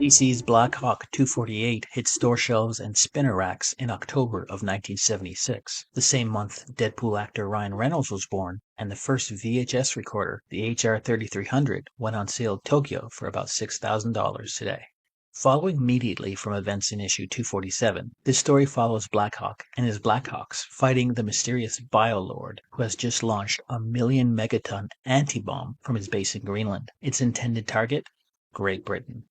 DC's Blackhawk 248 hit store shelves and spinner racks in October of 1976, the same month Deadpool actor Ryan Reynolds was born, and the first VHS recorder, the HR-3300, went on sale in Tokyo for about $6,000 today. Following immediately from events in issue 247, this story follows Blackhawk and his Blackhawks fighting the mysterious Biolord, who has just launched a million-megaton anti-bomb from his base in Greenland. Its intended target? Great Britain.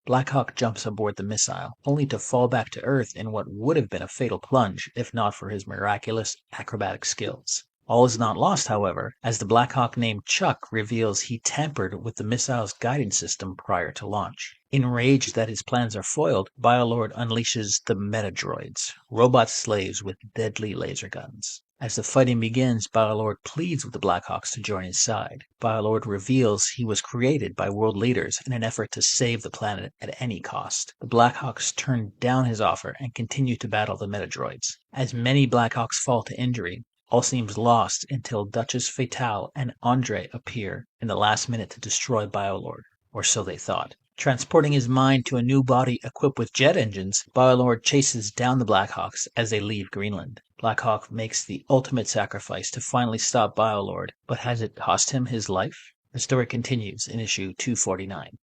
Blackhawk jumps aboard the missile, only to fall back to Earth in what would have been a fatal plunge if not for his miraculous acrobatic skills. All is not lost, however, as the Blackhawk named Chuck reveals he tampered with the missile's guidance system prior to launch. Enraged that his plans are foiled, Biolord unleashes the Metadroids, robot slaves with deadly laser guns. As the fighting begins, Biolord pleads with the Blackhawks to join his side. Biolord reveals he was created by world leaders in an effort to save the planet at any cost. The Blackhawks turn down his offer and continue to battle the Metadroids. As many Blackhawks fall to injury, all seems lost until Duchess Fatale and Andre appear in the last minute to destroy Biolord, or so they thought. Transporting his mind to a new body equipped with jet engines, Biolord chases down the Blackhawks as they leave Greenland. Blackhawk makes the ultimate sacrifice to finally stop Biolord, but has it cost him his life? The story continues in issue 249.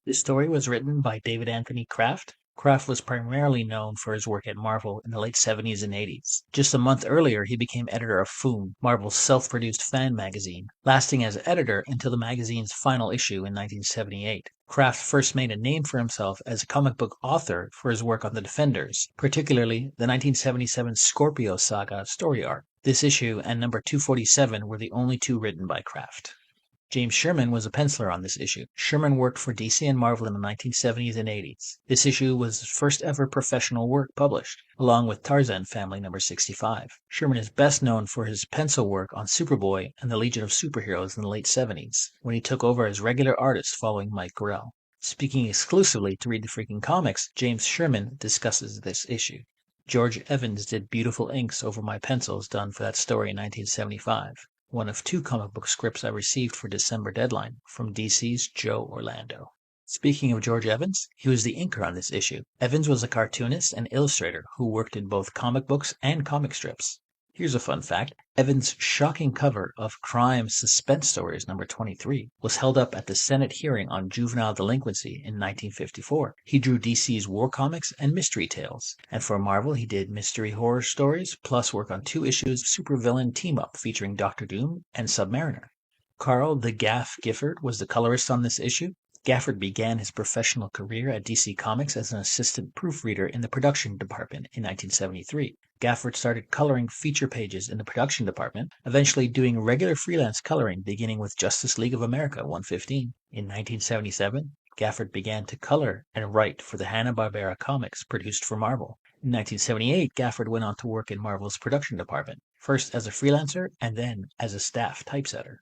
This story was written by David Anthony Kraft. Kraft was primarily known for his work at Marvel in the late 70s and 80s. Just a month earlier, he became editor of Foom, Marvel's self-produced fan magazine, lasting as editor until the magazine's final issue in 1978. Kraft first made a name for himself as a comic book author for his work on the Defenders, particularly the 1977 Scorpio Saga story arc. This issue and number 247 were the only two written by Kraft. James Sherman was a penciler on this issue. Sherman worked for DC and Marvel in the 1970s and 80s. This issue was his first ever professional work published, along with Tarzan Family number 65. Sherman is best known for his pencil work on Superboy and the Legion of Superheroes in the late 70s, when he took over as regular artist following Mike Grell. Speaking exclusively to Read the Freaking Comics, James Sherman discusses this issue. George Evans did beautiful inks over my pencils done for that story in 1975. One of two comic book scripts I received for December deadline from DC's Joe Orlando. Speaking of George Evans, he was the inker on this issue. Evans was a cartoonist and illustrator who worked in both comic books and comic strips. Here's a fun fact. Evans' shocking cover of Crime Suspense Stories number 23 was held up at the Senate hearing on juvenile delinquency in 1954. He drew DC's war comics and mystery tales, and for Marvel he did mystery horror stories, plus work on 2 issues of supervillain team-up featuring Doctor Doom and Submariner. Carl the Gaff Gafford was the colorist on this issue. Gafford began his professional career at DC Comics as an assistant proofreader in the production department in 1973. Gafford started coloring feature pages in the production department, eventually doing regular freelance coloring beginning with Justice League of America 115. In 1977, Gafford began to color and write for the Hanna-Barbera comics produced for Marvel. In 1978, Gafford went on to work in Marvel's production department, first as a freelancer and then as a staff typesetter.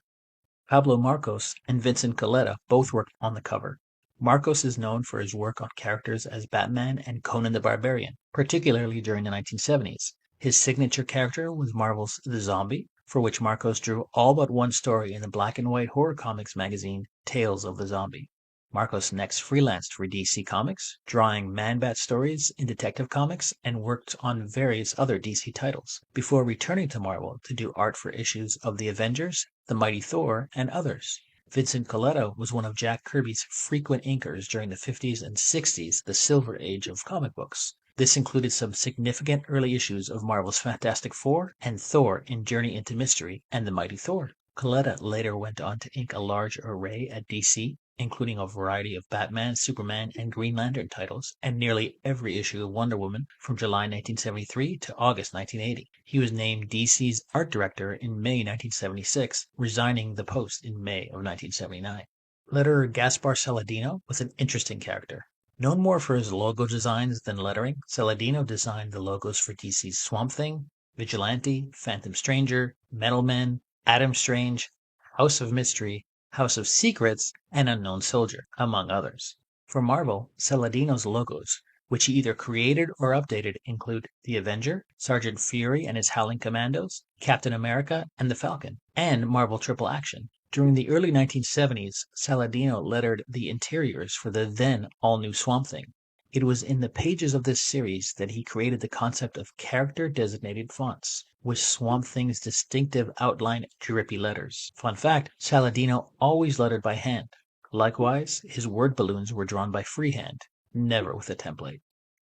Pablo Marcos and Vincent Colletta both worked on the cover. Marcos is known for his work on characters as Batman and Conan the Barbarian, particularly during the 1970s. His signature character was Marvel's The Zombie, for which Marcos drew all but one story in the black and white horror comics magazine Tales of the Zombie. Marcos next freelanced for DC Comics, drawing Man-Bat stories in Detective Comics and worked on various other DC titles, before returning to Marvel to do art for issues of The Avengers, The Mighty Thor, and others. Vincent Colletta was one of Jack Kirby's frequent inkers during the 50s and 60s, the Silver Age of comic books. This included some significant early issues of Marvel's Fantastic Four and Thor in Journey into Mystery and The Mighty Thor. Colletta later went on to ink a large array at DC, including a variety of Batman, Superman, and Green Lantern titles, and nearly every issue of Wonder Woman from July 1973 to August 1980. He was named DC's art director in May 1976, resigning the post in May of 1979. Letterer Gaspar Saladino was an interesting character. Known more for his logo designs than lettering, Saladino designed the logos for DC's Swamp Thing, Vigilante, Phantom Stranger, Metal Men, Adam Strange, House of Mystery, House of Secrets, and Unknown Soldier, among others. For Marvel, Saladino's logos, which he either created or updated, include The Avenger, Sergeant Fury and his Howling Commandos, Captain America and the Falcon, and Marvel Triple Action. During the early 1970s, Saladino lettered the interiors for the then all-new Swamp Thing. It was in the pages of this series that he created the concept of character-designated fonts, with Swamp Thing's distinctive outline drippy letters. Fun fact, Saladino always lettered by hand. Likewise, his word balloons were drawn by freehand, never with a template.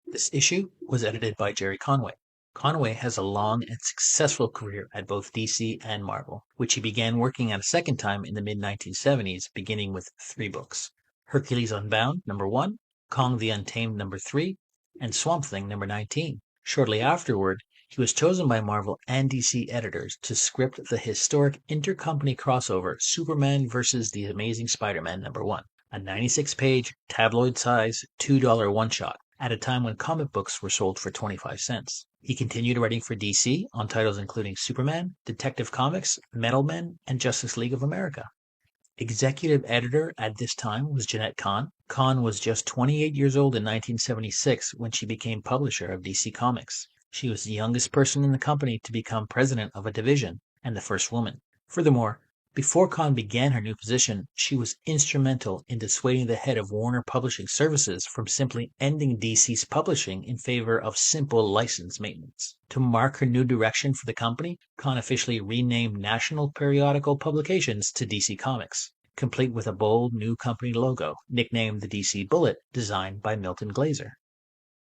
This issue was edited by Gerry Conway. Conway has a long and successful career at both DC and Marvel, which he began working at a second time in the mid-1970s, beginning with 3 books: Hercules Unbound, number 1, Kong the Untamed, number 3, and Swamp Thing, number 19. Shortly afterward, he was chosen by Marvel and DC editors to script the historic intercompany crossover Superman vs. The Amazing Spider-Man, number 1, a 96-page, tabloid-size, $2 one-shot, at a time when comic books were sold for 25 cents. He continued writing for DC on titles including Superman, Detective Comics, Metal Men, and Justice League of America. Executive editor at this time was Jenette Kahn. Kahn was just 28 years old in 1976 when she became publisher of DC Comics. She was the youngest person in the company to become president of a division and the first woman. Furthermore, before Kahn began her new position, she was instrumental in dissuading the head of Warner Publishing Services from simply ending DC's publishing in favor of simple license maintenance. To mark her new direction for the company, Kahn officially renamed National Periodical Publications to DC Comics, complete with a bold new company logo, nicknamed the DC Bullet, designed by Milton Glaser.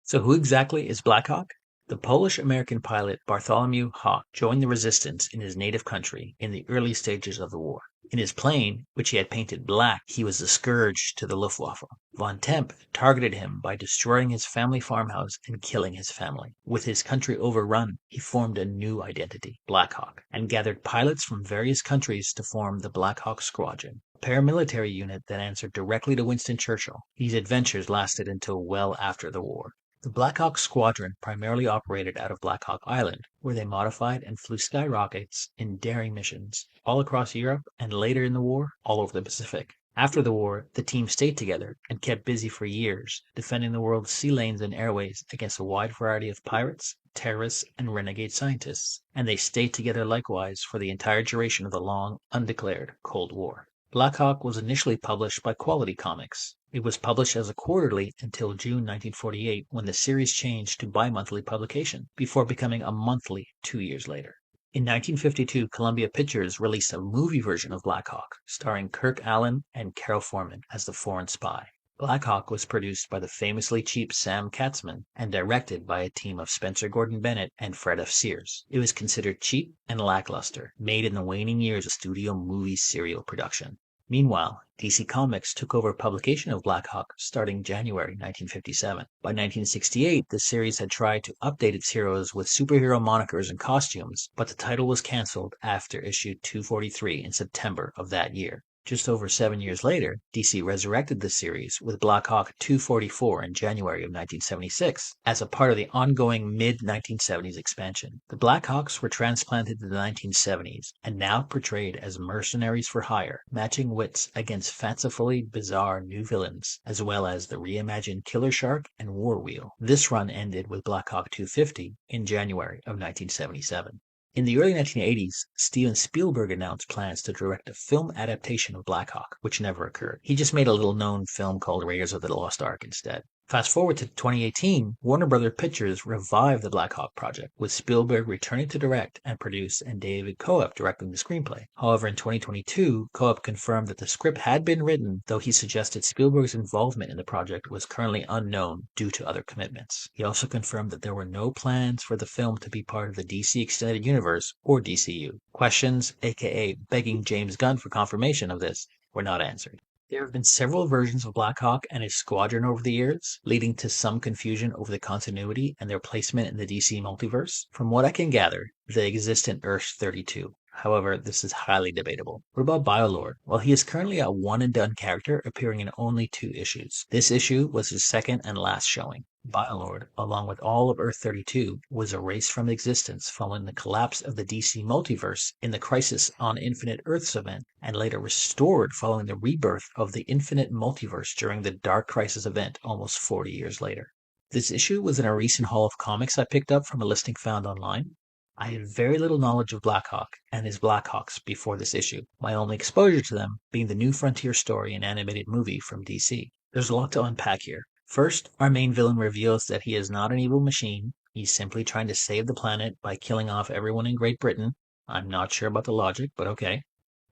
So who exactly is Blackhawk? The Polish-American pilot Bartholomew Hawk joined the resistance in his native country in the early stages of the war. In his plane, which he had painted black, he was a scourge to the Luftwaffe. Von Temp targeted him by destroying his family farmhouse and killing his family. With his country overrun, he formed a new identity, Blackhawk, and gathered pilots from various countries to form the Blackhawk Squadron, a paramilitary unit that answered directly to Winston Churchill. These adventures lasted until well after the war. The Blackhawk Squadron primarily operated out of Blackhawk Island, where they modified and flew skyrockets in daring missions all across Europe and later in the war, all over the Pacific. After the war, the team stayed together and kept busy for years, defending the world's sea lanes and airways against a wide variety of pirates, terrorists, and renegade scientists. And they stayed together likewise for the entire duration of the long, undeclared Cold War. Blackhawk was initially published by Quality Comics. It was published as a quarterly until June 1948, when the series changed to bi-monthly publication, before becoming a monthly 2 years later. In 1952, Columbia Pictures released a movie version of Blackhawk, starring Kirk Allen and Carol Foreman as the foreign spy. Blackhawk was produced by the famously cheap Sam Katzman and directed by a team of Spencer Gordon-Bennett and Fred F. Sears. It was considered cheap and lackluster, made in the waning years of studio movie serial production. Meanwhile, DC Comics took over publication of Blackhawk starting January 1957. By 1968, the series had tried to update its heroes with superhero monikers and costumes, but the title was canceled after issue 243 in September of that year. Just over 7 years later, DC resurrected the series with Blackhawk 244 in January of 1976 as a part of the ongoing mid-1970s expansion. The Blackhawks were transplanted to the 1970s and now portrayed as mercenaries for hire, matching wits against fancifully bizarre new villains, as well as the reimagined Killer Shark and War Wheel. This run ended with Blackhawk 250 in January of 1977. In the early 1980s, Steven Spielberg announced plans to direct a film adaptation of Blackhawk, which never occurred. He just made a little-known film called Raiders of the Lost Ark instead. Fast forward to 2018, Warner Bros. Pictures revived the Blackhawk project, with Spielberg returning to direct and produce and David Koepp directing the screenplay. However, in 2022, Koepp confirmed that the script had been written, though he suggested Spielberg's involvement in the project was currently unknown due to other commitments. He also confirmed that there were no plans for the film to be part of the DC Extended Universe or DCU. Questions, aka begging James Gunn for confirmation of this, were not answered. There have been several versions of Blackhawk and his squadron over the years, leading to some confusion over the continuity and their placement in the DC multiverse. From what I can gather, they exist in Earth 32. However, this is highly debatable. What about Biolord? Well, he is currently a one-and-done character appearing in only 2 issues. This issue was his second and last showing. Biolord, along with all of Earth 32, was erased from existence following the collapse of the DC multiverse in the Crisis on Infinite Earths event, and later restored following the rebirth of the Infinite Multiverse during the Dark Crisis event almost 40 years later. This issue was in a recent haul of comics I picked up from a listing found online. I had very little knowledge of Blackhawk and his Blackhawks before this issue, my only exposure to them being the New Frontier story and animated movie from DC. There's a lot to unpack here. First, our main villain reveals that he is not an evil machine. He's simply trying to save the planet by killing off everyone in Great Britain. I'm not sure about the logic, but okay.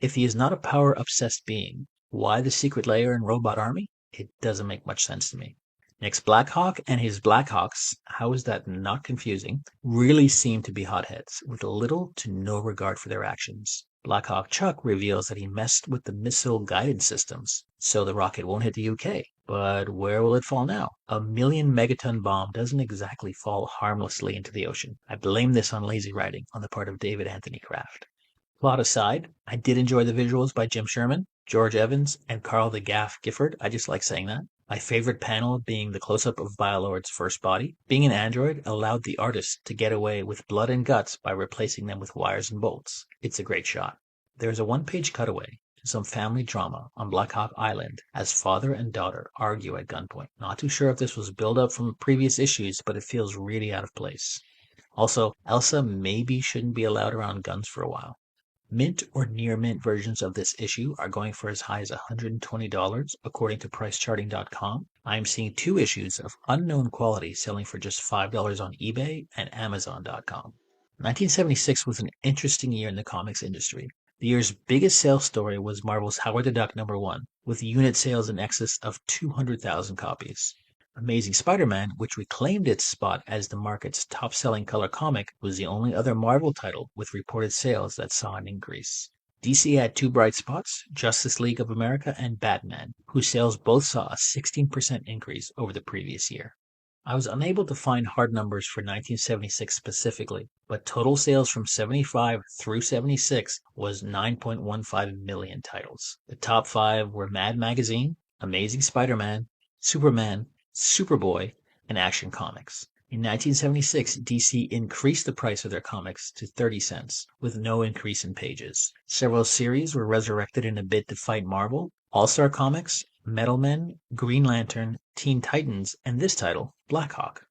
If he is not a power-obsessed being, why the secret lair and robot army? It doesn't make much sense to me. Next, Blackhawk and his Blackhawks, how is that not confusing, really seem to be hotheads, with little to no regard for their actions. Blackhawk Chuck reveals that he messed with the missile guidance systems, so the rocket won't hit the UK. But where will it fall now? A million-megaton bomb doesn't exactly fall harmlessly into the ocean. I blame this on lazy writing on the part of David Anthony Kraft. Plot aside, I did enjoy the visuals by James Sherman, George Evans, and Carl the Gafford. I just like saying that. My favorite panel being the close-up of Biolord's first body. Being an android allowed the artist to get away with blood and guts by replacing them with wires and bolts. It's a great shot. There's a one-page cutaway to some family drama on Blackhawk Island as father and daughter argue at gunpoint. Not too sure if this was build-up from previous issues, but it feels really out of place. Also, Elsa maybe shouldn't be allowed around guns for a while. Mint or near mint versions of this issue are going for as high as $120 according to pricecharting.com. I am seeing 2 issues of unknown quality selling for just $5 on eBay and Amazon.com. 1976 was an interesting year in the comics industry. The year's biggest sales story was Marvel's Howard the Duck #1, with unit sales in excess of 200,000 copies. Amazing Spider-Man, which reclaimed its spot as the market's top-selling color comic, was the only other Marvel title with reported sales that saw an increase. DC had 2 bright spots, Justice League of America and Batman, whose sales both saw a 16% increase over the previous year. I was unable to find hard numbers for 1976 specifically, but total sales from 75 through 76 was 9.15 million titles. The top 5 were Mad Magazine, Amazing Spider-Man, Superman, Superboy, and Action Comics. In 1976, DC increased the price of their comics to 30 cents, with no increase in pages. Several series were resurrected in a bid to fight Marvel: All-Star Comics, Metal Men, Green Lantern, Teen Titans, and this title, Blackhawk.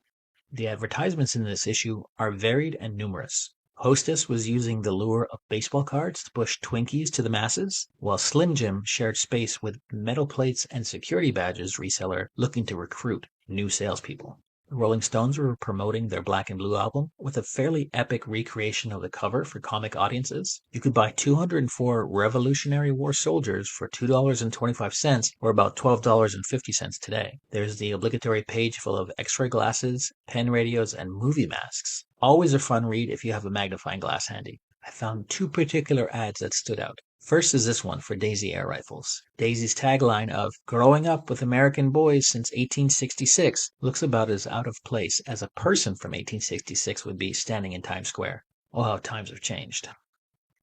The advertisements in this issue are varied and numerous. Hostess was using the lure of baseball cards to push Twinkies to the masses, while Slim Jim shared space with metal plates and security badges reseller looking to recruit new salespeople. The Rolling Stones were promoting their Black and Blue album with a fairly epic recreation of the cover for comic audiences. You could buy 204 Revolutionary War soldiers for $2.25, or about $12.50 today. There's the obligatory page full of X-ray glasses, pen radios, and movie masks. Always a fun read if you have a magnifying glass handy. I found 2 particular ads that stood out. First is this one for Daisy air rifles. Daisy's tagline of "Growing up with American boys since 1866" looks about as out of place as a person from 1866 would be standing in Times Square. Oh, how times have changed.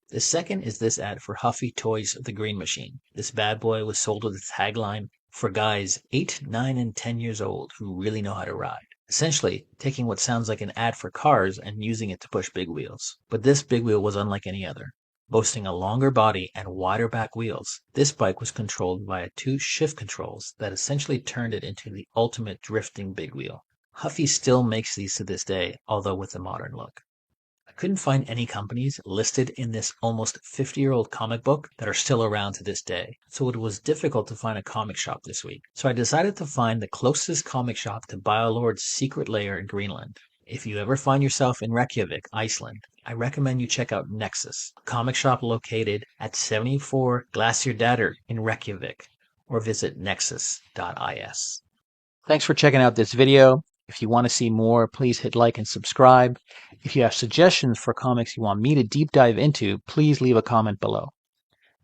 The second is this ad for Huffy Toys The Green Machine. This bad boy was sold with the tagline, "For guys 8, 9, and 10 years old who really know how to ride." Essentially, taking what sounds like an ad for cars and using it to push big wheels. But this big wheel was unlike any other. Boasting a longer body and wider back wheels, this bike was controlled via 2 shift controls that essentially turned it into the ultimate drifting big wheel. Huffy still makes these to this day, although with a modern look. I couldn't find any companies listed in this almost 50-year-old comic book that are still around to this day, so it was difficult to find a comic shop this week. So I decided to find the closest comic shop to Biolord's secret lair in Greenland. If you ever find yourself in Reykjavik, Iceland, I recommend you check out Nexus, a comic shop located at 74 Glacierdætur in Reykjavik, or visit nexus.is. Thanks for checking out this video. If you want to see more, please hit like and subscribe. If you have suggestions for comics you want me to deep dive into, please leave a comment below.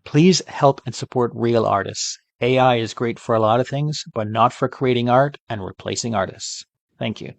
Please help and support real artists. AI is great for a lot of things, but not for creating art and replacing artists. Thank you.